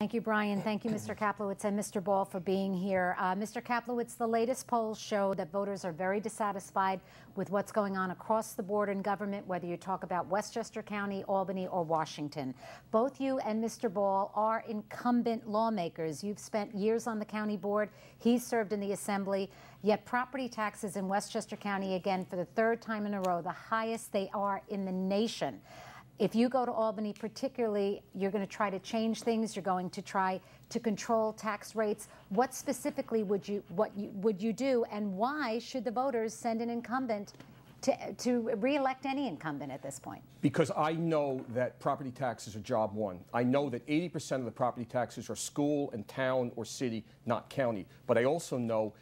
Thank you, Brian. Thank you, Mr. Kaplowitz and Mr. Ball, for being here. Mr. Kaplowitz, the latest polls show that voters are very dissatisfied with what's going on across the board in government, whether you talk about Westchester County, Albany, or Washington. Both you and Mr. Ball are incumbent lawmakers. You've spent years on the county board. He's served in the assembly. Yet property taxes in Westchester County, again, for the third time in a row, the highest they are in the nation. If you go to Albany particularly, you're going to try to change things. You're going to try to control tax rates. What specifically would you do, and why should the voters send an incumbent to re-elect any incumbent at this point? Because I know that property taxes are job one. I know that 80% of the property taxes are school and town or city, not county. But I also know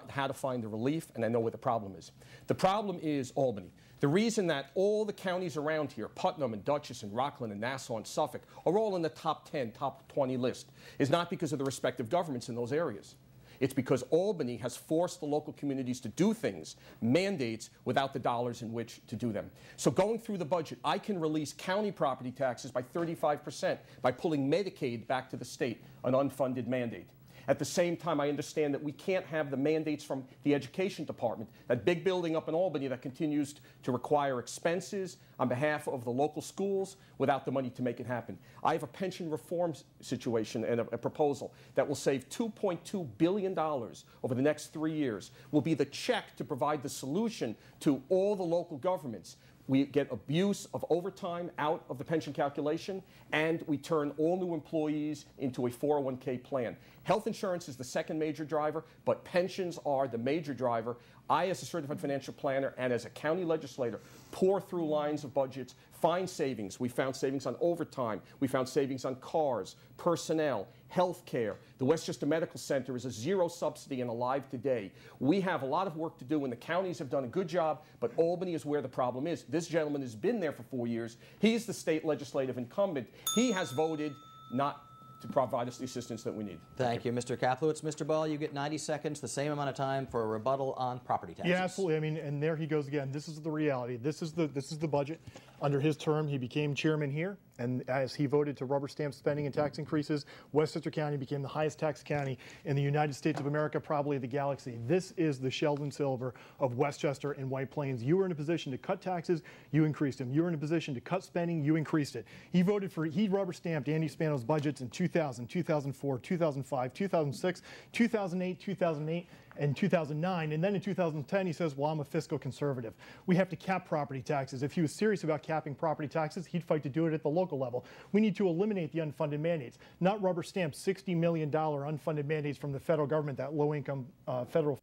how to find the relief, and I know what the problem is. The problem is Albany. The reason that all the counties around here, Putnam and Dutchess and Rockland and Nassau and Suffolk, are all in the top 10, top 20 list is not because of the respective governments in those areas. It's because Albany has forced the local communities to do things, mandates, without the dollars in which to do them. So going through the budget, I can release county property taxes by 35% by pulling Medicaid back to the state, an unfunded mandate. At the same time, I understand that we can't have the mandates from the education department, that big building up in Albany that continues to require expenses on behalf of the local schools without the money to make it happen. I have a pension reform situation and a proposal that will save $2.2 billion over the next 3 years, will be the check to provide the solution to all the local governments. We get abuse of overtime out of the pension calculation, and we turn all new employees into a 401k plan. Health insurance is the second major driver, but pensions are the major driver. I, as a certified financial planner and as a county legislator, pour through lines of budgets, find savings. We found savings on overtime. We found savings on cars, personnel, health care. The Westchester Medical Center is a zero subsidy and alive today. We have a lot of work to do, and the counties have done a good job, but Albany is where the problem is. This gentleman has been there for 4 years. He's the state legislative incumbent. He has voted not to provide us the assistance that we need. Thank you, Mr. Kaplowitz. Mr. Ball, you get 90 seconds, the same amount of time for a rebuttal on property taxes. Yeah, absolutely. I mean, and there he goes again. This is the reality. This is the budget. Under his term, he became chairman here, and as he voted to rubber stamp spending and tax increases, Westchester County became the highest tax county in the United States of America, probably the galaxy. This is the Sheldon Silver of Westchester and White Plains. You were in a position to cut taxes, you increased them. You were in a position to cut spending, you increased it. He rubber stamped Andy Spano's budgets in 2000, 2004, 2005, 2006, 2008, 2008, and 2009, and then in 2010 he says, well, I'm a fiscal conservative. We have to cap property taxes. If he was serious about capping property taxes, he'd fight to do it at the local level. We need to eliminate the unfunded mandates, not rubber stamp $60 million unfunded mandates from the federal government, that low-income federal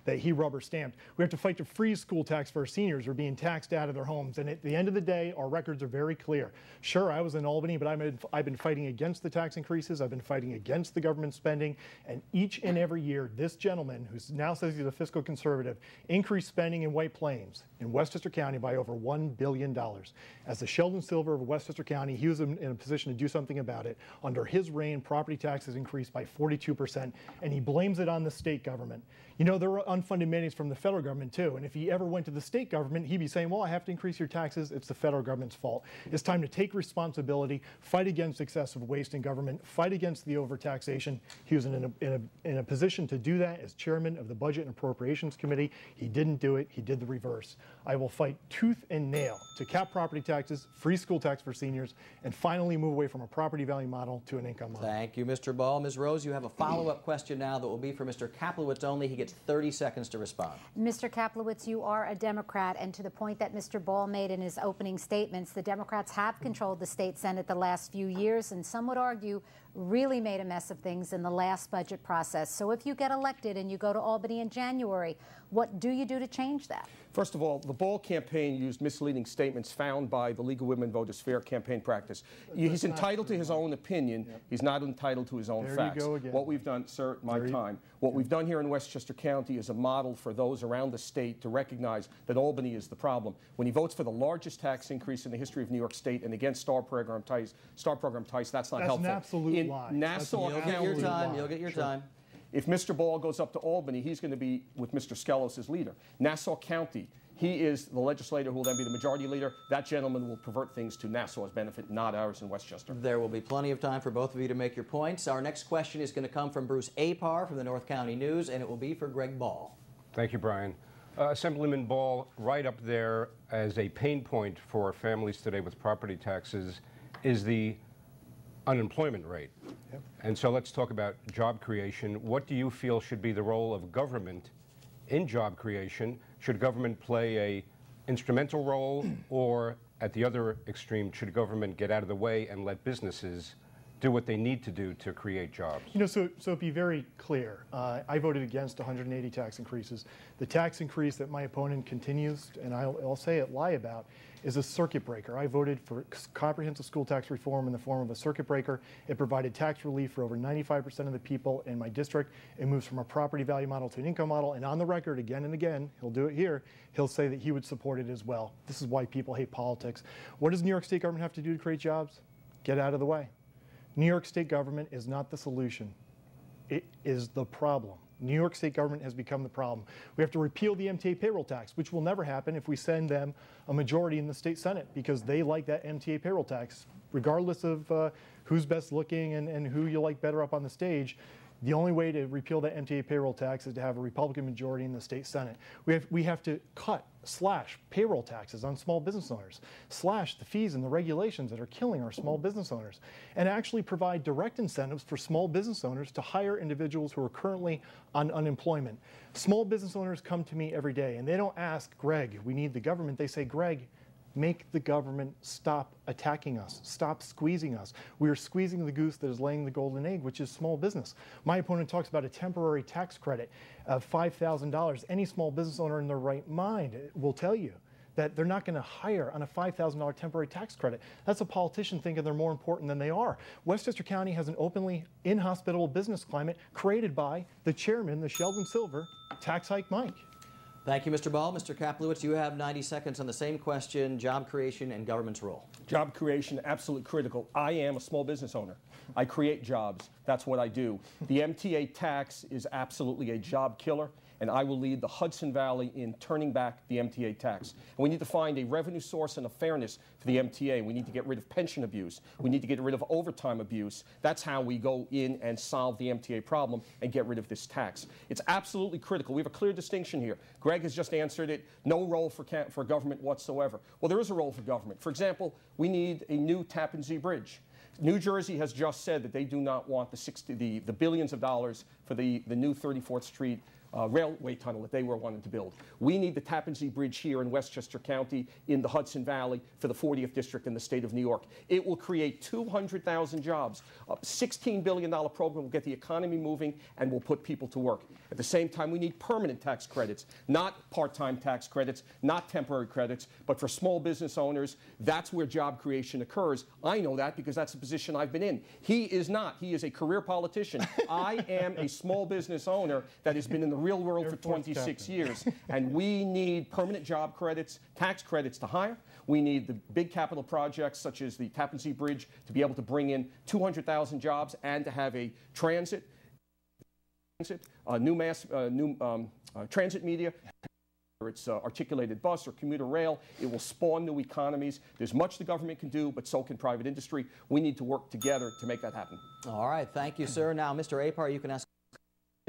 that he rubber stamped. We have to fight to freeze school tax for our seniors who are being taxed out of their homes. And at the end of the day, our records are very clear. Sure, I was in Albany, but I've been fighting against the tax increases. I've been fighting against the government spending. And each and every year, this gentleman, who now says he's a fiscal conservative, increased spending in White Plains, in Westchester County, by over $1 billion. As the Sheldon Silver of Westchester County, he was in a position to do something about it. Under his reign, property taxes increased by 42%, and he blames it on the state government. You know, there are unfunded mandates from the federal government, too. And if he ever went to the state government, he'd be saying, well, I have to increase your taxes. It's the federal government's fault. It's time to take responsibility, fight against excessive waste in government, fight against the overtaxation. He was in a position to do that as chairman of the Budget and Appropriations Committee. He didn't do it. He did the reverse. I will fight tooth and nail to cap property taxes, free school tax for seniors, and finally move away from a property value model to an income model. Thank you, Mr. Ball. Ms. Rose, you have a follow-up question now that will be for Mr. Kaplowitz only. He gets 30 seconds to respond. Mr. Kaplowitz, you are a Democrat, and to the point that Mr. Ball made in his opening statements, the Democrats have controlled the state Senate the last few years, and some would argue really made a mess of things in the last budget process. So if you get elected and you go to Albany in January, what do you do to change that? First of all, the Ball campaign used misleading statements found by the League of Women Voters Fair campaign practice. He's entitled to his own opinion. Yep. He's not entitled to his own facts. You go again. What we've done, sir, what we've done here in Westchester County is a model for those around the state to recognize that Albany is the problem. When he votes for the largest tax increase in the history of New York State and against Star Program Tice, that's not helpful. That's an absolute lie. Nassau County, you'll get your time. If Mr. Ball goes up to Albany, he's going to be with Mr. Skelos as leader. Nassau County, he is the legislator who will then be the majority leader. That gentleman will pervert things to Nassau's benefit, not ours in Westchester. There will be plenty of time for both of you to make your points. Our next question is going to come from Bruce Apar from the North County News, and it will be for Greg Ball. Thank you, Brian. Assemblyman Ball, right up there as a pain point for families today with property taxes is the unemployment rate. Yep. And so let's talk about job creation. What do you feel should be the role of government in job creation? Should government play a instrumental role, or at the other extreme, should government get out of the way and let businesses do what they need to do to create jobs? You know, so be very clear. I voted against 180 tax increases. The tax increase that my opponent continues, and I'll say it, lie about, is a circuit breaker. I voted for comprehensive school tax reform in the form of a circuit breaker. It provided tax relief for over 95% of the people in my district. It moves from a property value model to an income model. And on the record, again and again, he'll do it here, he'll say that he would support it as well. This is why people hate politics. What does New York State government have to do to create jobs? Get out of the way. New York State government is not the solution. It is the problem. New York State government has become the problem. We have to repeal the MTA payroll tax, which will never happen if we send them a majority in the state Senate, because they like that MTA payroll tax. Regardless of who's best looking and who you like better up on the stage, the only way to repeal that MTA payroll tax is to have a Republican majority in the state Senate. We have to slash payroll taxes on small business owners, slash the fees and the regulations that are killing our small business owners, and actually provide direct incentives for small business owners to hire individuals who are currently on unemployment. Small business owners come to me every day and they don't ask, Greg, we need the government. They say, Greg, make the government stop attacking us, stop squeezing us. We are squeezing the goose that is laying the golden egg, which is small business. My opponent talks about a temporary tax credit of $5,000. Any small business owner in their right mind will tell you that they're not going to hire on a $5,000 temporary tax credit. That's a politician thinking they're more important than they are. Westchester County has an openly inhospitable business climate created by the chairman, the Sheldon Silver, Tax Hike Mike. Thank you, Mr. Ball. Mr. Kaplowitz, you have 90 seconds on the same question, job creation and government's role. Job creation, absolutely critical. I am a small business owner. I create jobs. That's what I do. The MTA tax is absolutely a job killer, and I will lead the Hudson Valley in turning back the MTA tax. And we need to find a revenue source and a fairness for the MTA. We need to get rid of pension abuse. We need to get rid of overtime abuse. That's how we go in and solve the MTA problem and get rid of this tax. It's absolutely critical. We have a clear distinction here. Greg has just answered it. No role for government whatsoever. Well, there is a role for government. For example, we need a new Tappan Zee Bridge. New Jersey has just said that they do not want the billions of dollars for the new 34th Street railway tunnel that they were wanting to build. We need the Tappan Zee Bridge here in Westchester County in the Hudson Valley for the 40th District in the state of New York. It will create 200,000 jobs. A $16 billion program will get the economy moving and will put people to work. At the same time, we need permanent tax credits, not part-time tax credits, not temporary credits, but for small business owners, that's where job creation occurs. I know that because that's the position I've been in. He is not. He is a career politician. I am a small business owner that has been in the real world for 26 years, and we need permanent job credits, tax credits to hire. We need the big capital projects such as the Tappan Zee Bridge to be able to bring in 200,000 jobs and to have a transit media. Whether it's articulated bus or commuter rail, it will spawn new economies. There's much the government can do, but so can private industry. We need to work together to make that happen. All right, thank you, sir. Now, Mr. Apar, you can ask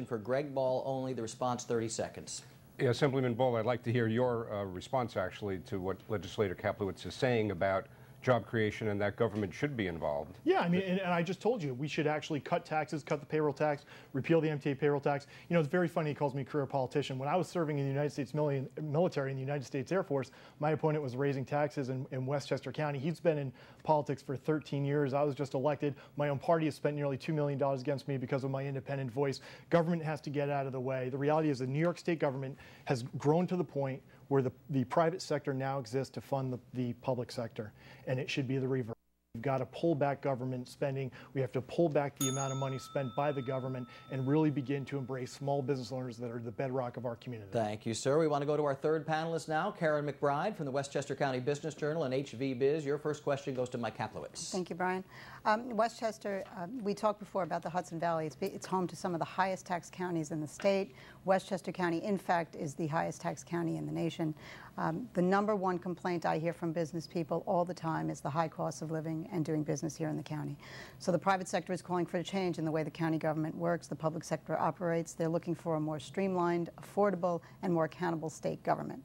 for Greg Ball only. The response, 30 seconds. Yeah, Assemblyman Ball, I'd like to hear your response, actually, to what Legislator Kaplowitz is saying about job creation and that government should be involved. Yeah, I mean, and I just told you, we should actually cut taxes, cut the payroll tax, repeal the MTA payroll tax. You know, it's very funny he calls me a career politician. When I was serving in the United States military in the United States Air Force, my opponent was raising taxes in Westchester County. He's been in politics for 13 years. I was just elected. My own party has spent nearly $2 million against me because of my independent voice. Government has to get out of the way. The reality is the New York State government has grown to the point where the private sector now exists to fund the public sector, and it should be the reverse. We've got to pull back government spending. We have to pull back the amount of money spent by the government and really begin to embrace small business owners that are the bedrock of our community. Thank you, sir. We want to go to our third panelist now, Karen McBride from the Westchester County Business Journal and HV Biz. Your first question goes to Mike Kaplowitz. Thank you, Brian. Westchester, we talked before about the Hudson Valley. It's home to some of the highest tax counties in the state. Westchester County, in fact, is the highest tax county in the nation. The #1 complaint I hear from business people all the time is the high cost of living and doing business here in the county. So the private sector is calling for a change in the way the county government works, the public sector operates. They're looking for a more streamlined, affordable, and more accountable state government.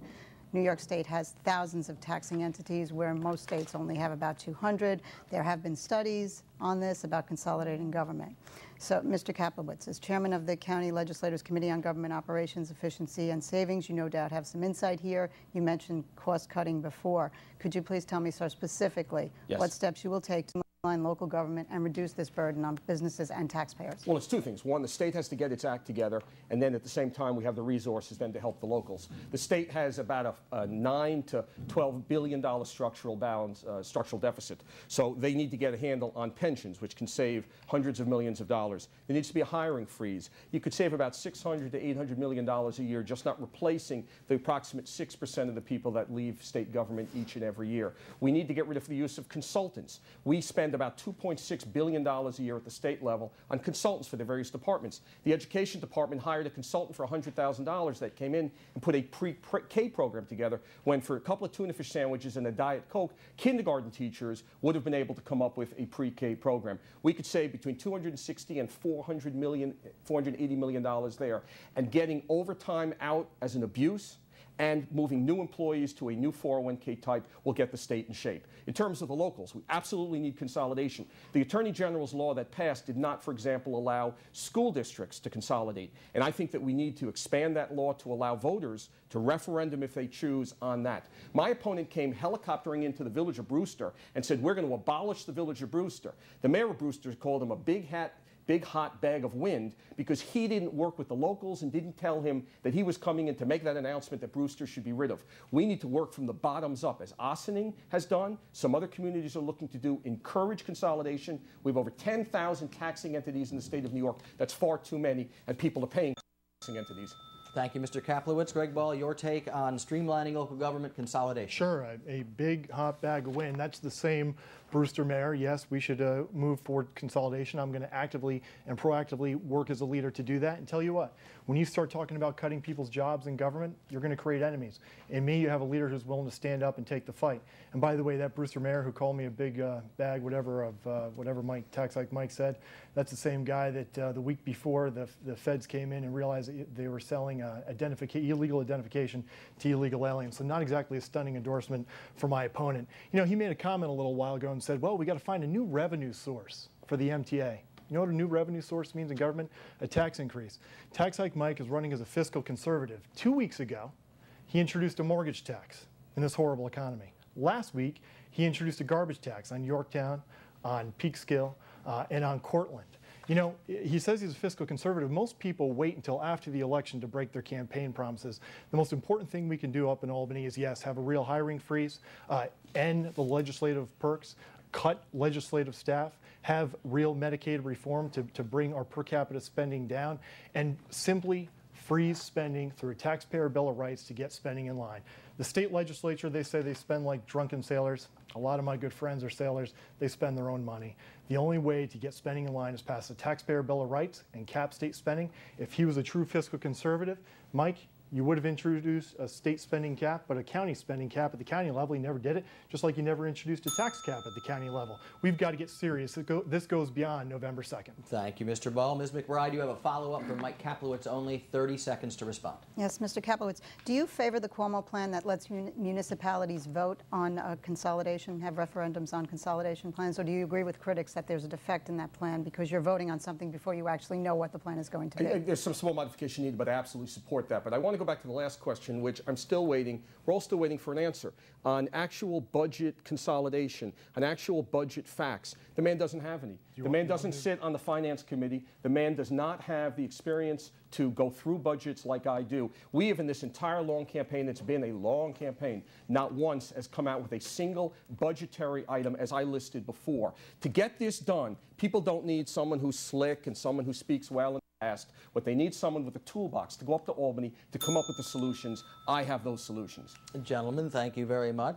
New York State has thousands of taxing entities where most states only have about 200. There have been studies on this about consolidating government. So, Mr. Kaplowitz, as chairman of the County Legislators Committee on Government Operations, Efficiency, and Savings, you no doubt have some insight here. You mentioned cost cutting before. Could you please tell me, sir, specifically what steps you will take to streamline local government and reduce this burden on businesses and taxpayers? Well, it's two things. One, the state has to get its act together, and then at the same time we have the resources then to help the locals. The state has about a $9 to $12 billion structural deficit. So they need to get a handle on pensions, which can save hundreds of millions of dollars. There needs to be a hiring freeze. You could save about $600 to $800 million a year just not replacing the approximate 6% of the people that leave state government each and every year. We need to get rid of the use of consultants. We spend about $2.6 billion a year at the state level on consultants for the various departments. The education department hired a consultant for $100,000 that came in and put a pre-K program together when for a couple of tuna fish sandwiches and a Diet Coke, kindergarten teachers would have been able to come up with a pre-K program. We could save between $260 and $480 million there. And getting overtime out as an abuse and moving new employees to a new 401k type will get the state in shape. In terms of the locals, we absolutely need consolidation. The Attorney General's law that passed did not, for example, allow school districts to consolidate. And I think that we need to expand that law to allow voters to referendum if they choose on that. My opponent came helicoptering into the village of Brewster and said, we're going to abolish the village of Brewster. The mayor of Brewster called him a big hot bag of wind because he didn't work with the locals and didn't tell him that he was coming in to make that announcement that Brewster should be rid of. We need to work from the bottoms up, as Ossining has done, some other communities are looking to do, encourage consolidation. We have over 10,000 taxing entities in the state of New York. That's far too many, and people are paying taxing entities. Thank you, Mr. Kaplowitz. Greg Ball, your take on streamlining local government consolidation. Sure, a big hot bag of wind. That's the same Brewster mayor. Yes, we should move forward consolidation. I'm going to actively and proactively work as a leader to do that. And tell you what, when you start talking about cutting people's jobs in government, you're going to create enemies. In me, you have a leader who's willing to stand up and take the fight. And by the way, that Brewster mayor who called me a big bag, whatever tax hike Mike said, that's the same guy that the week before the feds came in and realized that they were selling illegal identification to illegal aliens. So not exactly a stunning endorsement for my opponent. You know, he made a comment a little while ago and said, well, we got to find a new revenue source for the MTA. You know what a new revenue source means in government? A tax increase. Tax hike Mike is running as a fiscal conservative. 2 weeks ago, he introduced a mortgage tax in this horrible economy. Last week, he introduced a garbage tax on Yorktown, on Peekskill, and on Cortland. You know, he says he's a fiscal conservative. Most people wait until after the election to break their campaign promises. The most important thing we can do up in Albany is, yes, have a real hiring freeze, end the legislative perks, cut legislative staff, have real Medicaid reform to bring our per capita spending down, and simply freeze spending through a taxpayer bill of rights to get spending in line. The state legislature, they say they spend like drunken sailors. A lot of my good friends are sailors. They spend their own money. The only way to get spending in line is pass a taxpayer bill of rights and cap state spending. If he was a true fiscal conservative, Mike, you would have introduced a state spending cap, but a county spending cap at the county level. He never did it, just like he never introduced a tax cap at the county level. We've got to get serious. This goes beyond November 2nd. Thank you, Mr. Ball. Ms. McBride, you have a follow-up from Mike Kaplowitz, only 30 seconds to respond. Yes, Mr. Kaplowitz, do you favor the Cuomo plan that lets municipalities vote on consolidation, have referendums on consolidation plans, or do you agree with critics that there's a defect in that plan because you're voting on something before you actually know what the plan is going to be? There's some small modification needed, but I absolutely support that. But I want to go back to the last question, which I'm still waiting. We're all still waiting for an answer on actual budget consolidation, on actual budget facts. The man doesn't have any. The man doesn't sit on the finance committee. The man does not have the experience to go through budgets like I do. We have, in this entire long campaign, it's been a long campaign, not once has come out with a single budgetary item as I listed before. To get this done, people don't need someone who's slick and someone who speaks well. What they need, someone with a toolbox to go up to Albany to come up with the solutions. I have those solutions. Gentlemen, thank you very much.